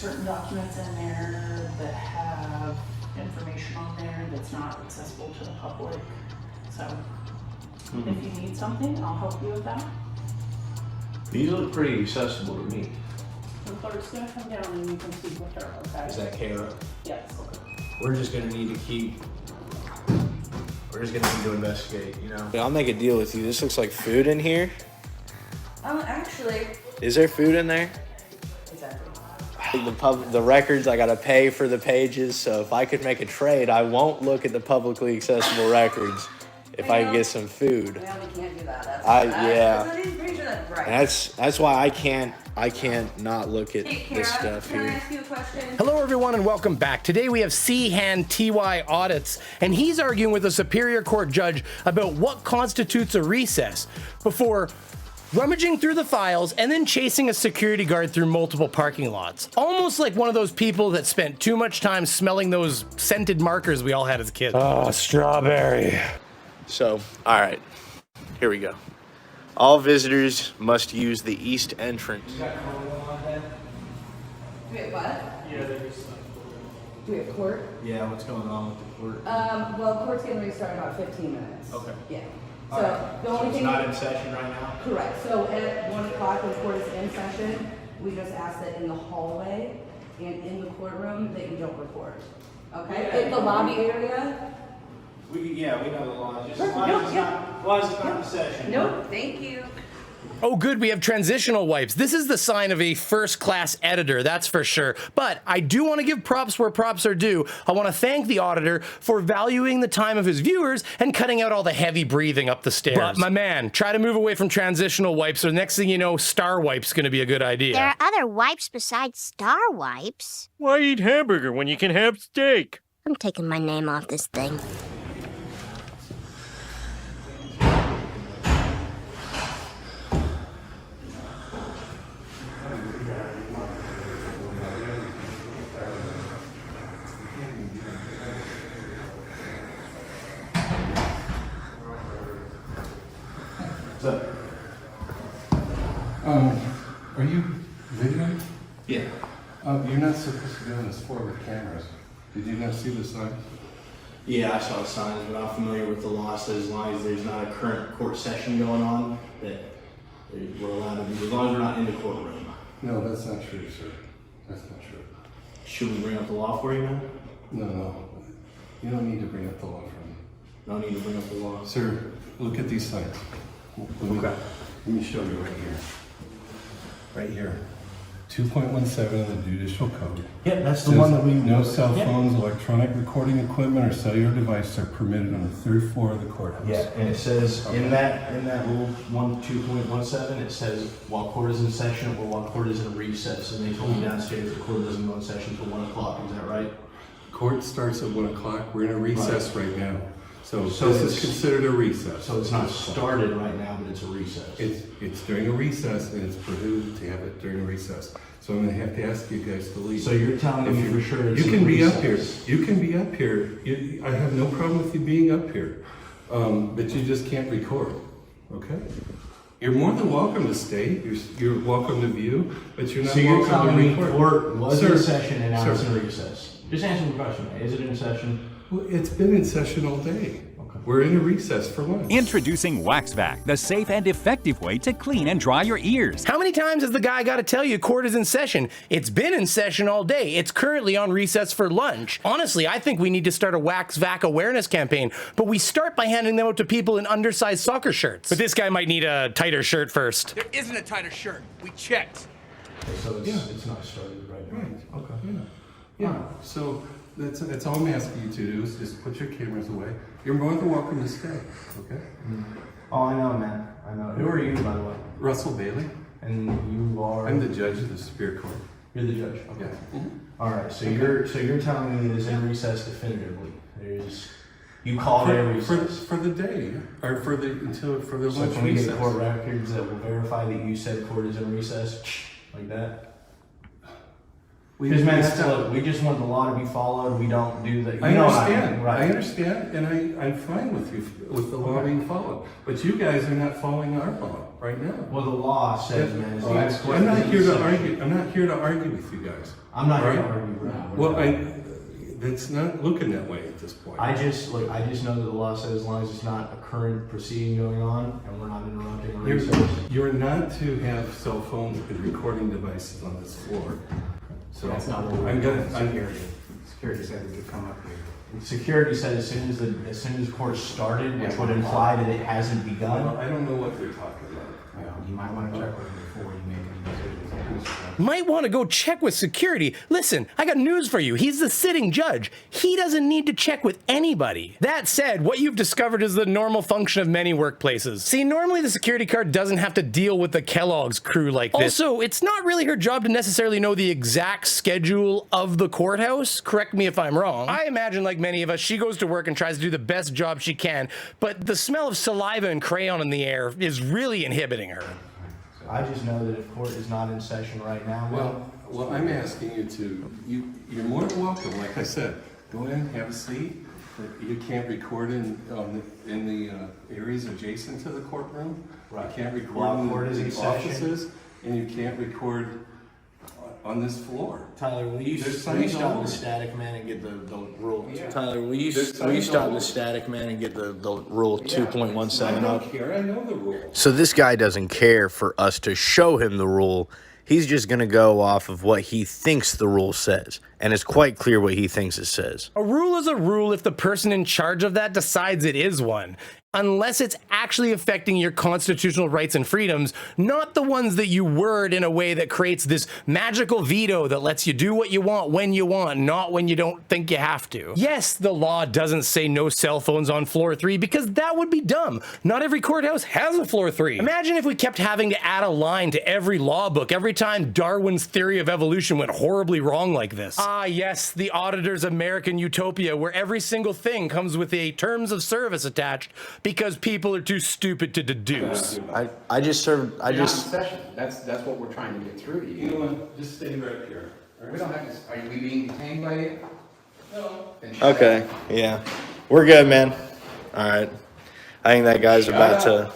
certain documents in there that have information on there that's not accessible to the public. So if you need something, I'll help you with that. These look pretty accessible to me. The clerk's gonna come down and you can speak with her, okay? Is that Kara? Yes. We're just gonna need to investigate, you know? I'll make a deal with you. This looks like food in here. Actually. Is there food in there? Exactly. The records, I gotta pay for the pages, so if I could make a trade, I won't look at the publicly accessible records if I can get some food. Well, we can't do that. That's yeah. I'm pretty sure that's right. And that's why I can't not look at Hey, this Kara, stuff can I here. ask you a question? Hello everyone and welcome back. Today we have CHandTyAudits and he's arguing with a Superior Court judge about what constitutes a recess before rummaging through the files and then chasing a security guard through multiple parking lots. Almost like one of those people that spent too much time smelling those scented markers we all had as kids. Oh, strawberry. So, all right, here we go. All visitors must use the east entrance. Do we have what? Do we have court? Yeah, what's going on with the court? Well, court's getting ready to start in about 15 minutes. Okay. Yeah. All So right. the only It's thing. not in session right now? Correct. So at 1 o'clock when court is in session, we just ask that in the hallway and in the courtroom that you don't record. Okay? Yeah. In the lobby area. We know the law. Just Sure, as long no, as it's yeah. not, as long as it's not in session. Nope. Thank you. Oh good, we have transitional wipes. This is the sign of a first-class editor, that's for sure. But I do want to give props where props are due. I want to thank the auditor for valuing the time of his viewers and cutting out all the heavy breathing up the stairs. But my man, try to move away from transitional wipes or the next thing you know, Star Wipe's gonna be a good idea. There are other wipes besides Star Wipes. Why eat hamburger when you can have steak? I'm taking my name off this thing. Are you videoing? Yeah. You're not supposed to be on this floor with cameras. Did you not see the sign? Yeah, I saw the signs, but I'm familiar with the law. So as long as there's not a current court session going on, that we're allowed to be, as long as we're not in the courtroom. No, that's not true, sir. That's not true. Should we bring up the law for you now? No. You don't need to bring up the law from me. No need to bring up the law. Sir, look at these signs. Let me show you right here. Right here. 2.17 of the Judicial Code. Yeah, that's the Says one that we... No cell phones, electronic recording equipment, or cellular devices are permitted on the third floor of the courthouse. Yeah, and it says in that rule 2.17, it says while court is in session or while court is in recess. And they told me downstairs the court doesn't go in session until 1 o'clock. Is that right? Court starts at 1 o'clock. We're in a recess right now. So this it's is considered a recess. So it's not started right now, but it's a recess. It's during a recess, and it's prohibited to have it during a recess. So I'm going to have to ask you guys to leave. So you're telling me for sure it's you can a be up here. recess. You can be up here. I have no problem with you being up here, but you just can't record. Okay? You're more than welcome to stay. You're welcome to view, but you're not So you're welcome telling to me record. court was Sir, in session and now it's sir. in recess? Just answer the question. Is it in session? Well, it's been in session all day. We're in a recess for lunch. Introducing WaxVac, the safe and effective way to clean and dry your ears. How many times has the guy got to tell you court is in session? It's been in session all day. It's currently on recess for lunch. Honestly, I think we need to start a WaxVac awareness campaign, but we start by handing them out to people in undersized soccer shirts. But this guy might need a tighter shirt first. There isn't a tighter shirt. We checked. So it's not started right now. Right. Okay. Yeah. So that's all I'm asking you to do is just put your cameras away. You're more than welcome to stay. Okay. Oh, I know, man. I know. Who are you, by the way? Russell Bailey. And you are? I'm the judge of the Superior Court. You're the judge. Okay. Yeah. All right. So you're telling me it's in recess definitively. You called it a recess for the day or for the lunch So can we recess. get court records that will verify that you said court is in recess, like that? Because man, look, we just want the law to be followed. We don't do that. I understand. I understand, and I'm fine with you with the law being followed. But you guys are not following our law right now. Well, the law says, man. I'm not here to argue. I'm not here to argue with you guys. I'm not here to argue. Well, it's not looking that way at this point. I just know that the law says as long as it's not a current proceeding going on and we're not interrupting or research. You're not to have cell phones and recording devices on this floor. So that's not what I'm gonna. Security said we could come up here. Security said as soon as court started, which would imply that it hasn't begun. I don't know what they're talking about. Well, you might want to check with them before you make any decisions. Might want to go check with security. Listen, I got news for you. He's the sitting judge. He doesn't need to check with anybody. That said, what you've discovered is the normal function of many workplaces. See, normally the security guard doesn't have to deal with the Kellogg's crew like this. Also, it's not really her job to necessarily know the exact schedule of the courthouse. Correct me if I'm wrong. I imagine, like many of us, she goes to work and tries to do the best job she can, but the smell of saliva and crayon in the air is really inhibiting her. I just know that if court is not in session right now. Well, I'm asking you to. You're more than welcome. Like I said, go in, have a seat. You can't record in the areas adjacent to the courtroom. Right. You can't record in the offices, and you can't record on this floor. Tyler, will you stop the static man and get the rule? Yeah. Tyler, will you stop the static man and get the rule 2.17 I up? don't care. I know the rule. So this guy doesn't care for us to show him the rule. He's just going to go off of what he thinks the rule says. And it's quite clear what he thinks it says. A rule is a rule if the person in charge of that decides it is one. Unless it's actually affecting your constitutional rights and freedoms, not the ones that you word in a way that creates this magical veto that lets you do what you want when you want, not when you don't think you have to. Yes, the law doesn't say no cell phones on floor 3 because that would be dumb. Not every courthouse has a floor 3. Imagine if we kept having to add a line to every law book every time Darwin's theory of evolution went horribly wrong like this. Ah, yes, the Auditor's American utopia where every single thing comes with a terms of service attached because people are too stupid to deduce. I just served. You're not in session. That's what we're trying to get through to you. You know what? Just stay right here. All right? We don't have to. Are we being detained by you? No. Okay, yeah. We're good, man. All right. I think that guy's about to.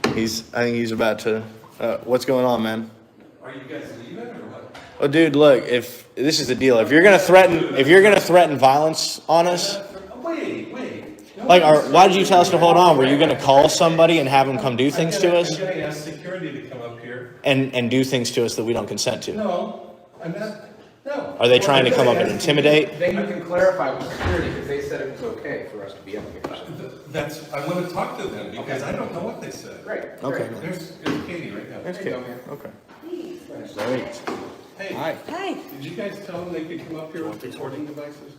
I think he's about to. What's going on, man? Are you guys leaving or what? Oh, dude, look. If this is the deal, if you're gonna threaten violence on us. Wait. Like, why did you tell us to hold on? Were you going to call somebody and have them come do things to us? I'm going to ask security to come up here. And do things to us that we don't consent to? No, I'm not. No. Are they trying to come up and intimidate? Then you can clarify with security because they said it was okay for us to be up here. I want to talk to them because I don't know what they said. Great. Okay. There's Katie right now. That's good. Okay. Great. Hey. Hi. Hi. Did you guys tell them they could come up here with recording devices?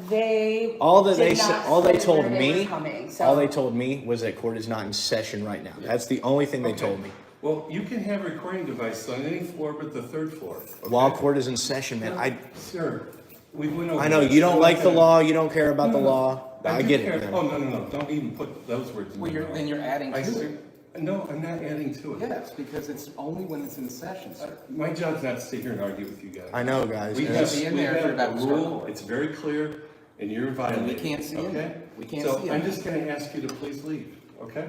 They All they did not told say where they were coming, so. all they told me was that court is not in session right now. That's the only thing they told me. Well, you can have recording devices on any floor but the third floor. Okay? While court is in session, man, Sir, we went over I know this. you don't like the law, you don't care about the law. I do get care. it, man. Oh, no. Don't even put those words in Well, my mouth. then you're adding I to said- it. No, I'm not adding to it. Yes, because it's only when it's in session, sir. My job's not to sit here and argue with you guys. I know, guys. We You have, should be in we there if you're have about a to start rule, court. it's very clear, and you're violating. we can't see in okay? there. We can't So see in I'm there. just gonna ask you to please leave, okay?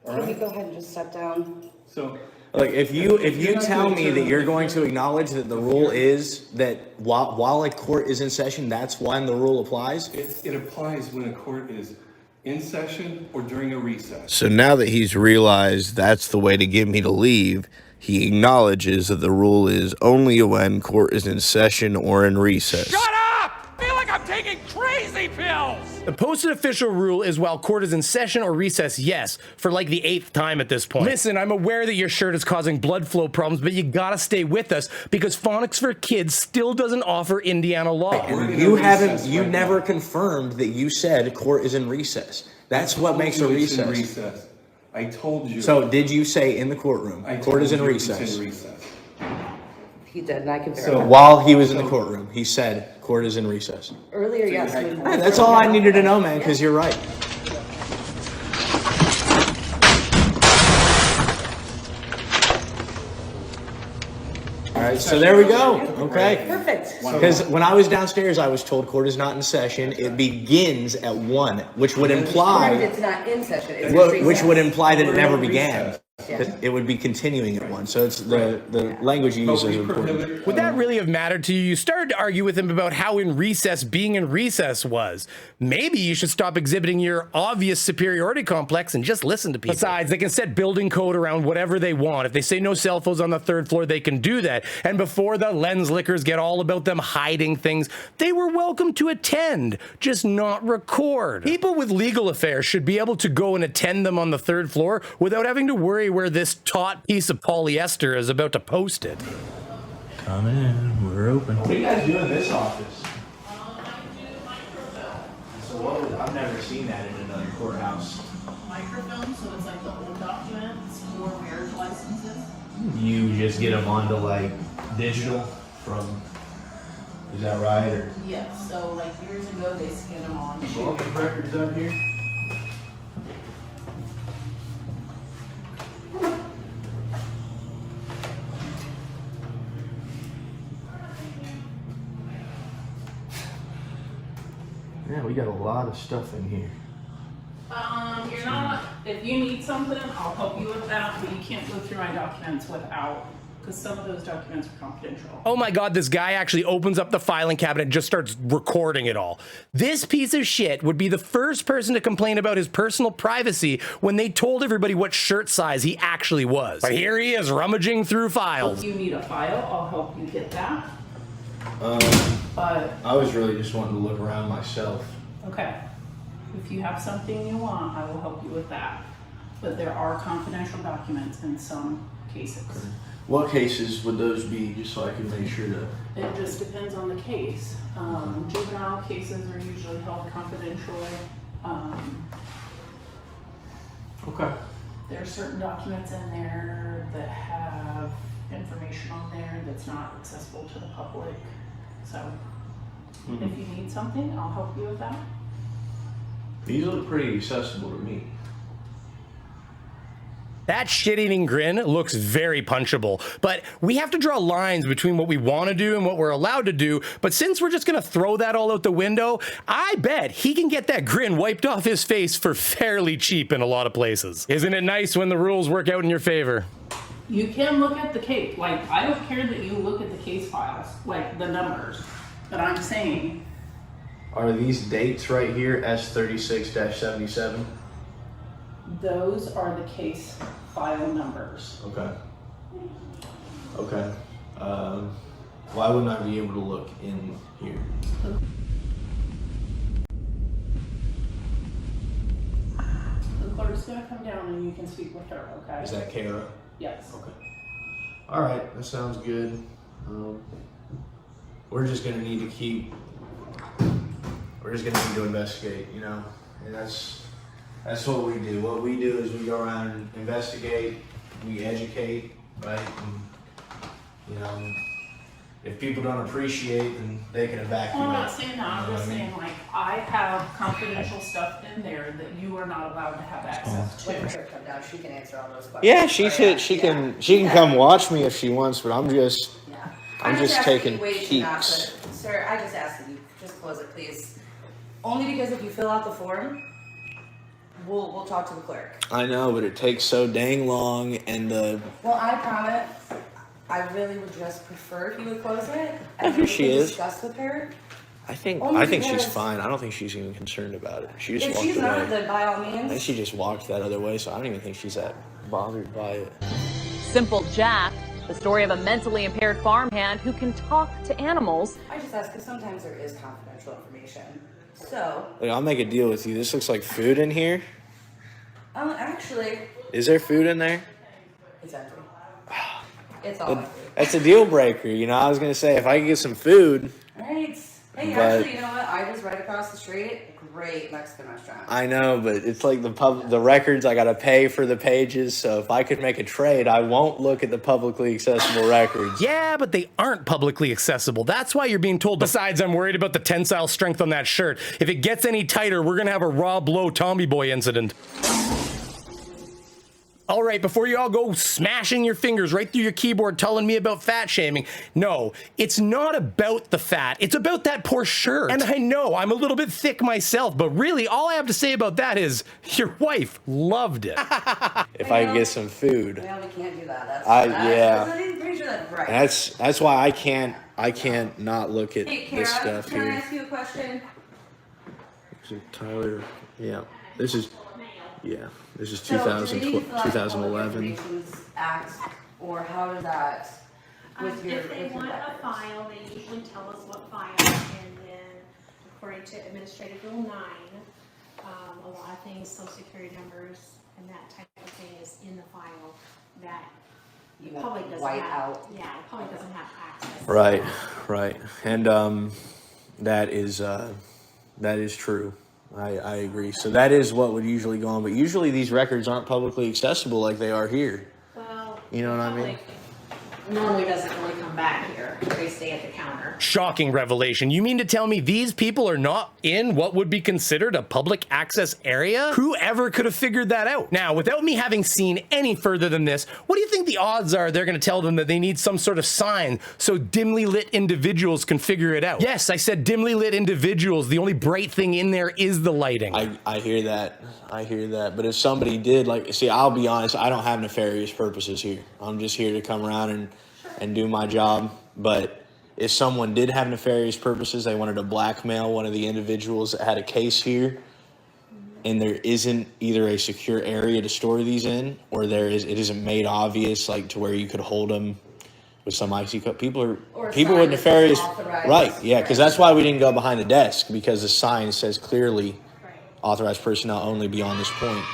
All Can we right, go ahead and just step down? so. Look, if you tell me that you're going to acknowledge that the rule is that while a court is in session, that's when the rule applies. It applies when a court is in session or during a recess. So now that he's realized that's the way to get me to leave, he acknowledges that the rule is only when court is in session or in recess. Shut up! I feel like I'm taking crazy pills! The posted official rule is while court is in session or recess, yes, for like the 8th time at this point. Listen, I'm aware that your shirt is causing blood flow problems, but you gotta stay with us because Phonics for Kids still doesn't offer Indiana law. You never confirmed that you said court is in recess. That's what makes a It's in recess. recess. I told you. So did you say in the courtroom, I court is in told you it's recess? in recess. He did, and I can So- verify. While he was in the courtroom, he said court is in recess. Earlier, yes. Hey, that's all I needed to know, man, because you're right. All right, right, so there we go. Okay. Perfect. Because when I was downstairs, I was told court is not in session. It begins at 1, which would imply It's not in session. It's which would imply that it never began. Yeah. It would be continuing at 1. So it's the language you use is important. Would that really have mattered to you? You started to argue with him about how in recess being in recess was. Maybe you should stop exhibiting your obvious superiority complex and just listen to people. Besides, they can set building code around whatever they want. If they say no cell phones on the 3rd floor, they can do that. And before the lens lickers get all about them hiding things, they were welcome to attend, just not record. People with legal affairs should be able to go and attend them on the 3rd floor without having to worry where this taut piece of polyester is about to post it. Come in, we're open. What do you guys do in this office? So I've never seen that in another courthouse. Microfilm, so it's like the old documents or marriage licenses. You just get them onto like digital from, is that right? Or Yes, so like years ago, they scanned them on. all the records up here? Yeah, we got a lot of stuff in here. You're not, if you need something, I'll help you with that, but you can't go through my documents without, because some of those documents are confidential. Oh my God, this guy actually opens up the filing cabinet and just starts recording it all. This piece of shit would be the first person to complain about his personal privacy when they told everybody what shirt size he actually was. But here he is rummaging through files. If you need a file, I'll help you get that. But, I was really just wanting to look around myself. okay, if you have something you want, I will help you with that. But there are confidential documents in some cases. What cases would those be, just so I can make sure to... It just depends on the case. Juvenile cases are usually held confidentially. Okay. There are certain documents in there that have information on there that's not accessible to the public. So if you need something, I'll help you with that. These look pretty accessible to me. That shit-eating grin looks very punchable, but we have to draw lines between what we want to do and what we're allowed to do. But since we're just going to throw that all out the window, I bet he can get that grin wiped off his face for fairly cheap in a lot of places. Isn't it nice when the rules work out in your favor? You can look at the case. Like, I don't care that you look at the case files, like the numbers, but I'm saying. Are these dates right here, S36-77? Those are the case file numbers. Okay. Okay. Why wouldn't I be able to look in here? The clerk's gonna come down and you can speak with her, okay? Is that Kara? Yes. Okay. All right, that sounds good. We're just gonna need to investigate, you know, and that's what we do. What we do is we go around and investigate, we educate, right? And, you know, if people don't appreciate, then they can evacuate. Well, I'm not saying that. I'm just You know what I mean? saying, like, I have confidential stuff in there that you are not allowed to have access Let to. her come down, she can answer all those questions. Yeah, she can come watch me if she wants, but I'm just ask taking that you wait to not peeks. put it- Sir, I just ask that you just close it, please. Only because if you fill out the form, we'll talk to the clerk. I know, but it takes so dang long, and Well, I promise, I really would just prefer if you would close it. Oh, here she is. Discuss with her. I think Only she's because- fine. I don't think she's even concerned about it. She just If walked she's away. not, then by all I think means. she just walked that other way, so I don't even think she's that bothered by it. Simple Jack, the story of a mentally impaired farmhand who can talk to animals. I just ask because sometimes there is confidential information. So, Like, I'll make a deal with you. This looks like food in here. actually, Is there food in there? it's empty. It's all empty. That's a deal breaker. You know, I was gonna say if I could get some food. Alright. Hey, But- actually, you know what? I was right across the street. Great Mexican restaurant. I know, but it's like the records. I gotta pay for the pages. So if I could make a trade, I won't look at the publicly accessible records. Yeah, but they aren't publicly accessible. That's why you're being told. Besides, I'm worried about the tensile strength on that shirt. If it gets any tighter, we're gonna have a Rob Lowe Tommy Boy incident. All right, before you all go smashing your fingers right through your keyboard telling me about fat shaming, no, it's not about the fat. It's about that poor shirt. And I know I'm a little bit thick myself, but really all I have to say about that is your wife loved it. If I can get some food. Well, we can't do that. Yeah. I'm pretty sure that's right. That's why I can't not look at Hey, this Kara, stuff can I here. ask you a question? Tyler, yeah. This is 2011. 2011. Act, or how does that? With your, if they with your want a records? file, they usually tell us what file, and then according to Administrative Rule 9, a lot of things, social security numbers and that type of thing is in the file that the You public doesn't white have. out. Yeah, the public doesn't have access. Right. And that is true. I agree. So that is what would usually go on, but usually these records aren't publicly accessible like they are here. Well, You know what I mean? public normally doesn't really come back here. They stay at the counter. Shocking revelation. You mean to tell me these people are not in what would be considered a public access area? Whoever could have figured that out? Now, without me having seen any further than this, what do you think the odds are they're going to tell them that they need some sort of sign so dimly lit individuals can figure it out? Yes, I said dimly lit individuals. The only bright thing in there is the lighting. I hear that. But if somebody did, see, I'll be honest, I don't have nefarious purposes here. I'm just here to come around and do my job. But if someone did have nefarious purposes, they wanted to blackmail one of the individuals that had a case here, and there isn't either a secure area to store these in, or it isn't made obvious, to where you could hold them with some icy cup. People with nefarious, right? Yeah, because that's why we didn't go behind the desk, because the sign says clearly, authorized personnel only beyond this point.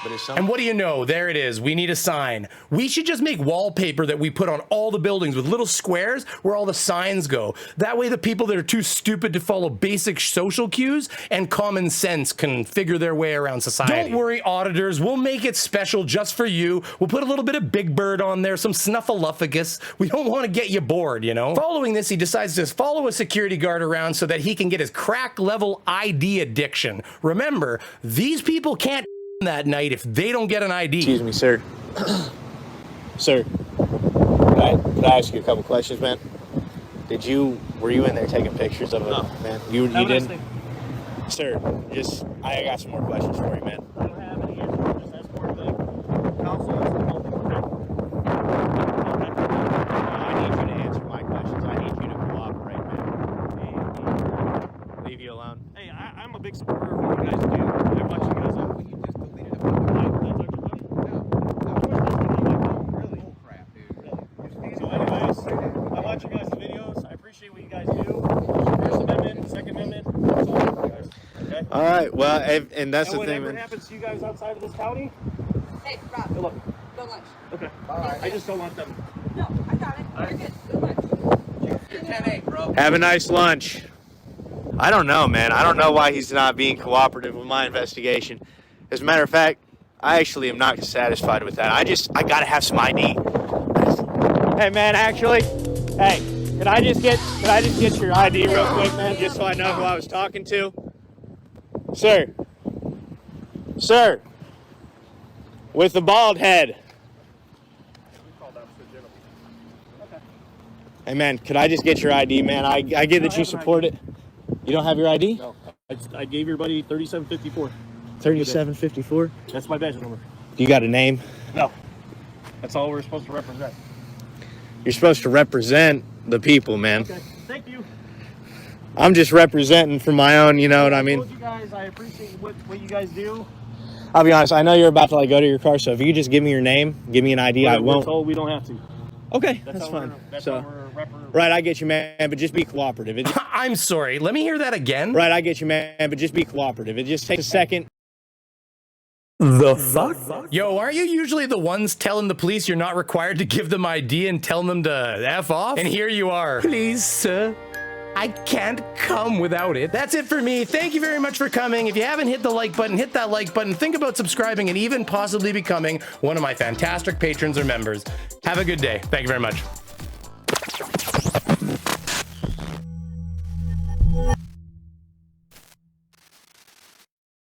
But and what do you know? There it is. We need a sign. We should just make wallpaper that we put on all the buildings with little squares where all the signs go. That way the people that are too stupid to follow basic social cues and common sense can figure their way around society. Don't worry, auditors. We'll make it special just for you. We'll put a little bit of Big Bird on there, some Snuffleupagus. We don't want to get you bored, you know? Following this, he decides to follow a security guard around so that he can get his crack level ID addiction. Remember, these people can't that night if they don't get an ID. Excuse me, sir. Sir, could I ask you a couple questions, man? Were you in there taking pictures of it, man? You didn't? Sir, I got some more questions for you, man. I don't have any answers. Just ask for the council. I need you to answer my questions. I need you to cooperate, man. Leave you alone. Hey, I'm a big supporter of what you guys do. I watch you guys on. You just deleted a photo. So anyways, I watch you guys' videos. I appreciate what you guys do. First Amendment, Second Amendment. That's all you guys. Okay? All right, well, and that's the thing, whatever man. happens to you guys outside of this county, Hey, Rob, good luck. go lunch. Okay. Bye. I just don't want them. No, I got it. You're good. Go lunch. You're 10-8, bro. Have a nice lunch. I don't know, man. I don't know why he's not being cooperative with my investigation. As a matter of fact, I actually am not satisfied with that. I gotta have some ID. Hey, man, actually, hey, can I just get your ID real quick, man, just so I know who I was talking to? Sir, with the bald head. Hey, man, could I just get your ID, man? I get that you support it. You don't have your ID? No, I gave your buddy 3754. 3754? That's my badge number. You got a name? No, that's all we're supposed to represent. You're supposed to represent the people, man. Okay, thank you. I'm just representing for my own, you know what I mean? I told you guys I appreciate what you guys do. I'll be honest, I know you're about to go to your car, so if you could just give me your name, give me an ID, I won't. We're told we don't have to. Okay, that's fine. Right, I get you, man, but just be cooperative. I'm sorry, let me hear that again. Right, I get you, man, but just be cooperative. It just takes a second. The fuck? Yo, aren't you usually the ones telling the police you're not required to give them ID and telling them to F off? And here you are. Please, sir. I can't come without it. That's it for me. Thank you very much for coming. If you haven't hit the like button, hit that like button. Think about subscribing and even possibly becoming one of my fantastic patrons or members. Have a good day. Thank you very much.